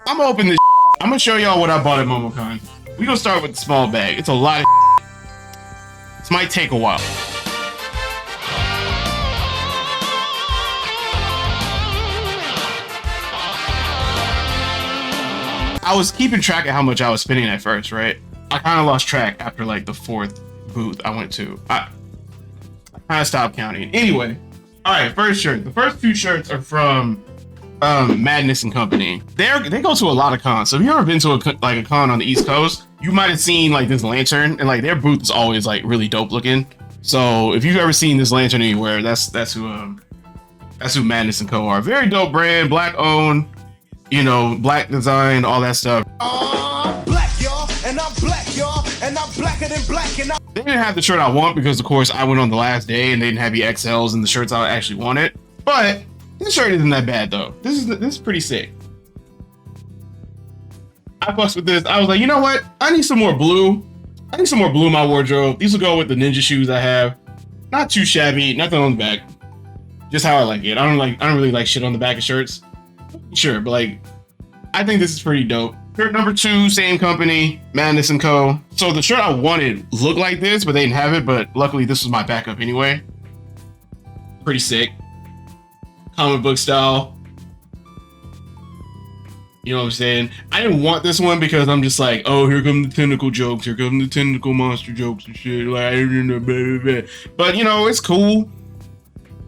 I'm gonna open this. I'm gonna show y'all what I bought at Momocon. We gonna start with the small bag. It's a lot of. This might take a while. I was keeping track of how much I was spending at first, right? I kind of lost track after like the 4th booth I went to. I kind of stopped counting. Anyway, all right, first shirt. The first few shirts are from Madness and Company. They go to a lot of cons. So if you ever been to a con on the East Coast, you might have seen like this lantern, and like their booth is always like really dope looking. So if you've ever seen this lantern anywhere, that's who Madness and Co are. Very dope brand, black owned, you know, black design, all that stuff. Black, y'all, and I'm black, y'all, and I'm blacker than black, and They didn't have the shirt I want because of course I went on the last day and they didn't have the XLs and the shirts I actually wanted. But this shirt isn't that bad though. This is pretty sick. I fussed with this. I was like, you know what? I need some more blue. I need some more blue in my wardrobe. These will go with the ninja shoes I have. Not too shabby, nothing on the back. Just how I like it. I don't really like shit on the back of shirts. Sure, but like, I think this is pretty dope. Shirt number 2, same company, Madness and Co. So the shirt I wanted looked like this, but they didn't have it. But luckily, this was my backup anyway. Pretty sick. Comic book style. You know what I'm saying? I didn't want this one because I'm just like, oh, here come the tentacle jokes. Here come the tentacle monster jokes and shit. Like, blah, blah, blah. But you know, it's cool.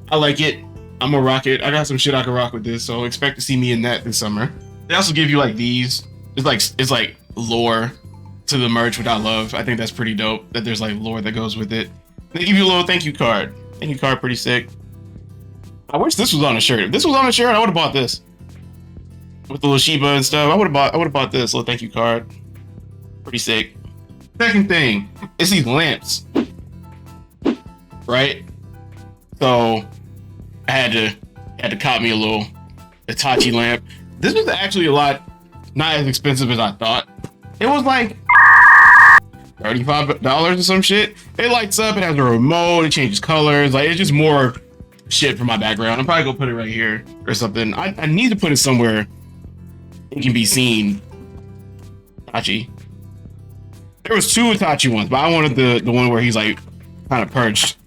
I like it. I'm gonna rock it. I got some shit I can rock with this, so expect to see me in that this summer. They also give you like these. It's like lore to the merch, which I love. I think that's pretty dope that there's like lore that goes with it. They give you a little thank you card. Thank you card, pretty sick. I wish this was on a shirt. If this was on a shirt, I would have bought this. With the little Shiba and stuff. I would have bought this little thank you card. Pretty sick. Second thing, it's these lamps. Right? So I had to cop me a little Itachi lamp. This was actually a lot not as expensive as I thought. It was like $35 or some shit. It lights up, it has a remote, it changes colors, like it's just more shit for my background. I'm probably gonna put it right here or something. I need to put it somewhere it can be seen. Itachi. There was 2 Itachi ones, but I wanted the one where he's like kind of perched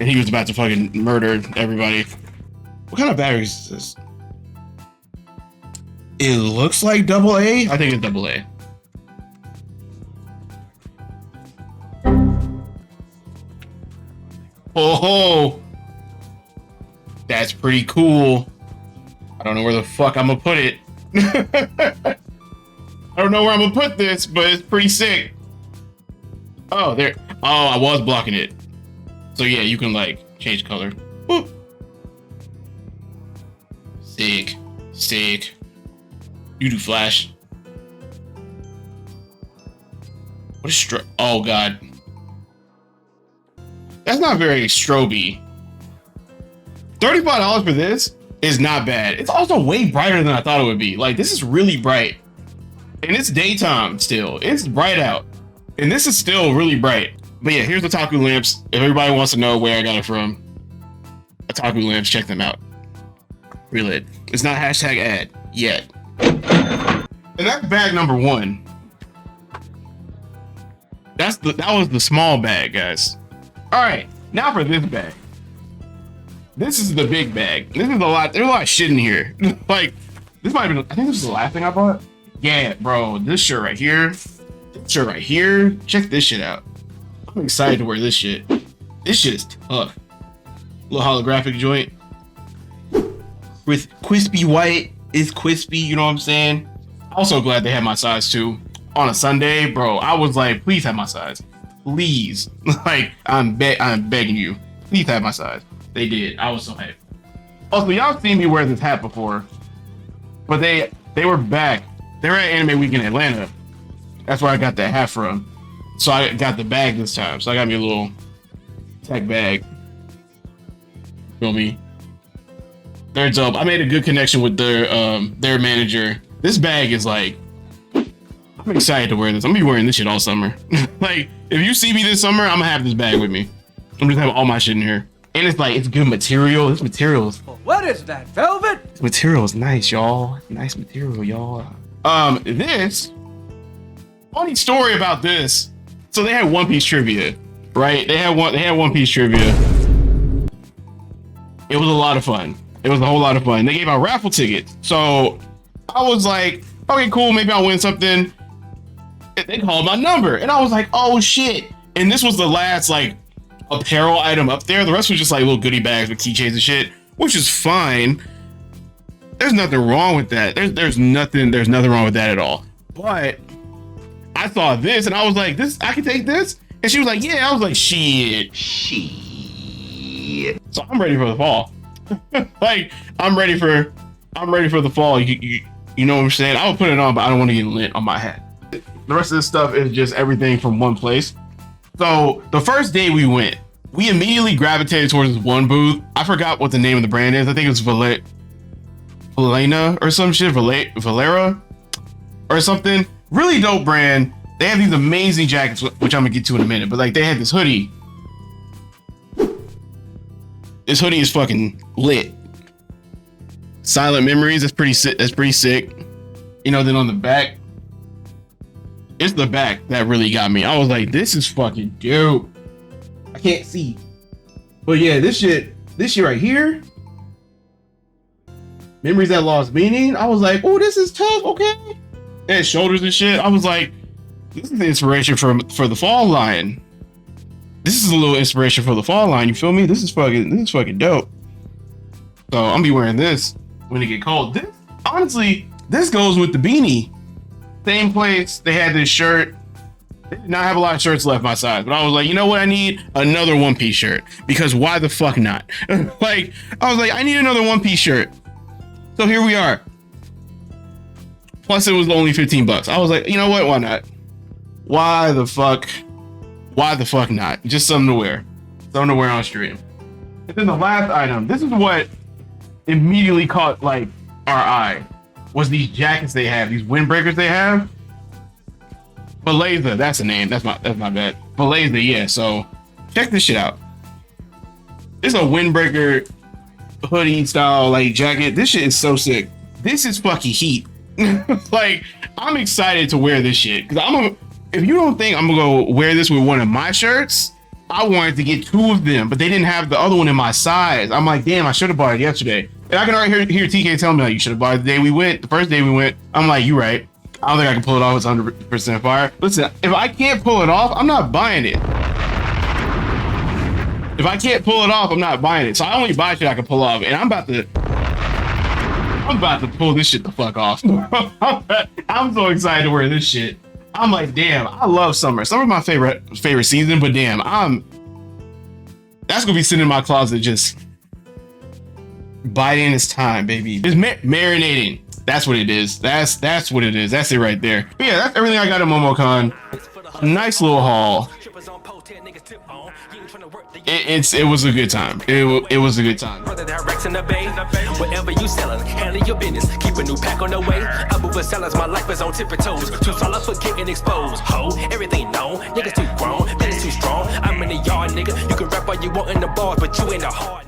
and he was about to fucking murder everybody. What kind of battery is this? It looks like AA. I think it's AA. Oh, that's pretty cool. I don't know where the fuck I'm gonna put it. I don't know where I'm gonna put this, but it's pretty sick. Oh, there. Oh, I was blocking it. So yeah, you can like change color. Boop. Sick. Sick. You do flash. What is oh god. That's not very stroby. $35 for this is not bad. It's also way brighter than I thought it would be. Like, this is really bright. And it's daytime still. It's bright out. And this is still really bright. But yeah, here's Otaku Lamps. If everybody wants to know where I got it from, Otaku Lamps, check them out. Relit. It's not hashtag ad yet. And that's bag number 1. That was the small bag, guys. All right, now for this bag. This is the big bag. This is a lot. There's a lot of shit in here. Like, this might have been. I think this is the last thing I bought. Yeah, bro. This shirt right here. This shirt right here. Check this shit out. I'm excited to wear this shit. This shit is tough. Little holographic joint with crispy white. It's crispy. You know what I'm saying? Also glad they had my size too. On a Sunday, bro, I was like, please have my size. Please. Like, I'm begging you. Please have my size. They did. I was so happy. Also, y'all seen me wear this hat before. But they were back. They were at Anime Week in Atlanta. That's where I got that hat from. So I got the bag this time. So I got me a little tech bag. Feel me? They're dope. I made a good connection with their manager. This bag is like, I'm excited to wear this. I'm gonna be wearing this shit all summer. Like, if you see me this summer, I'm gonna have this bag with me. I'm just having all my shit in here. And it's like, it's good material. This material is... What is that, velvet? This material is nice, y'all. Nice material, y'all. This funny story about this. So they had One Piece trivia, right? They had One Piece trivia. It was a lot of fun. It was a whole lot of fun. They gave out raffle tickets. So I was like, okay, cool. Maybe I'll win something. They called my number and I was like, oh shit. And this was the last like apparel item up there. The rest was just like little goodie bags with keychains and shit, which is fine. There's nothing wrong with that. There's nothing wrong with that at all. But I saw this and I was like, this, I can take this. And she was like, yeah. I was like, shit. So I'm ready for the fall. Like I'm ready for the fall. You know what I'm saying? I would put it on, but I don't want to get lint on my hat. The rest of this stuff is just everything from one place. So the first day we went, we immediately gravitated towards this one booth. I forgot what the name of the brand is. I think it was Valena or some shit, Valera or something. Really dope brand. They have these amazing jackets, which I'm gonna get to in a minute. But like they had this hoodie. This hoodie is fucking lit. Silent Memories. That's pretty sick. That's pretty sick. You know, then on the back, it's the back that really got me. I was like, this is fucking dope. I can't see, but yeah, this shit right here. Memories that lost meaning. I was like, oh, this is tough. Okay. It had shoulders and shit. I was like, this is the inspiration for the fall line. This is a little inspiration for the fall line. You feel me? This is fucking dope. So I'm gonna be wearing this when it get cold. This, honestly, this goes with the beanie. Same place. They had this shirt. They did not have a lot of shirts left my size, but I was like, you know what? I need another One Piece shirt because why the fuck not? Like, I was like, I need another One Piece shirt. So here we are. Plus it was only 15 bucks. I was like, you know what? Why not? Why the fuck not? Just something to wear. Something to wear on stream. And then the last item, this is what immediately caught like our eye, was these jackets they have, these windbreakers they have. Valeza, that's the name. That's my bad. Valeza, yeah. So check this shit out. It's a windbreaker hoodie style like jacket. This shit is so sick. This is fucking heat. Like I'm excited to wear this shit because if you don't think I'm gonna go wear this with one of my shirts, I wanted to get two of them, but they didn't have the other one in my size. I'm like, damn, I should have bought it yesterday. And I can already hear TK tell me like, you should have bought it the day we went. The first day we went. I'm like, you right. I don't think I can pull it off. It's 100% fire. Listen, if I can't pull it off, I'm not buying it. If I can't pull it off, I'm not buying it. So I only buy shit I can pull off, and I'm about to pull this shit the fuck off. I'm so excited to wear this shit. I'm like, damn, I love summer. Summer's my favorite season, but damn, that's gonna be sitting in my closet just biding its time, baby. Just marinating. That's what it is. That's what it is. That's it right there. But yeah, that's everything I got at Momocon. A nice little haul. It was a good time. It was a good time. Wherever you selling, handle your business. Keep a new pack on the way. I move a sellers, my life is on tippy toes. Too solid for getting exposed. Ho, everything known. Niggas too grown, business too strong. I'm in the yard, nigga. You can rap all you want in the bars, but you in the heart.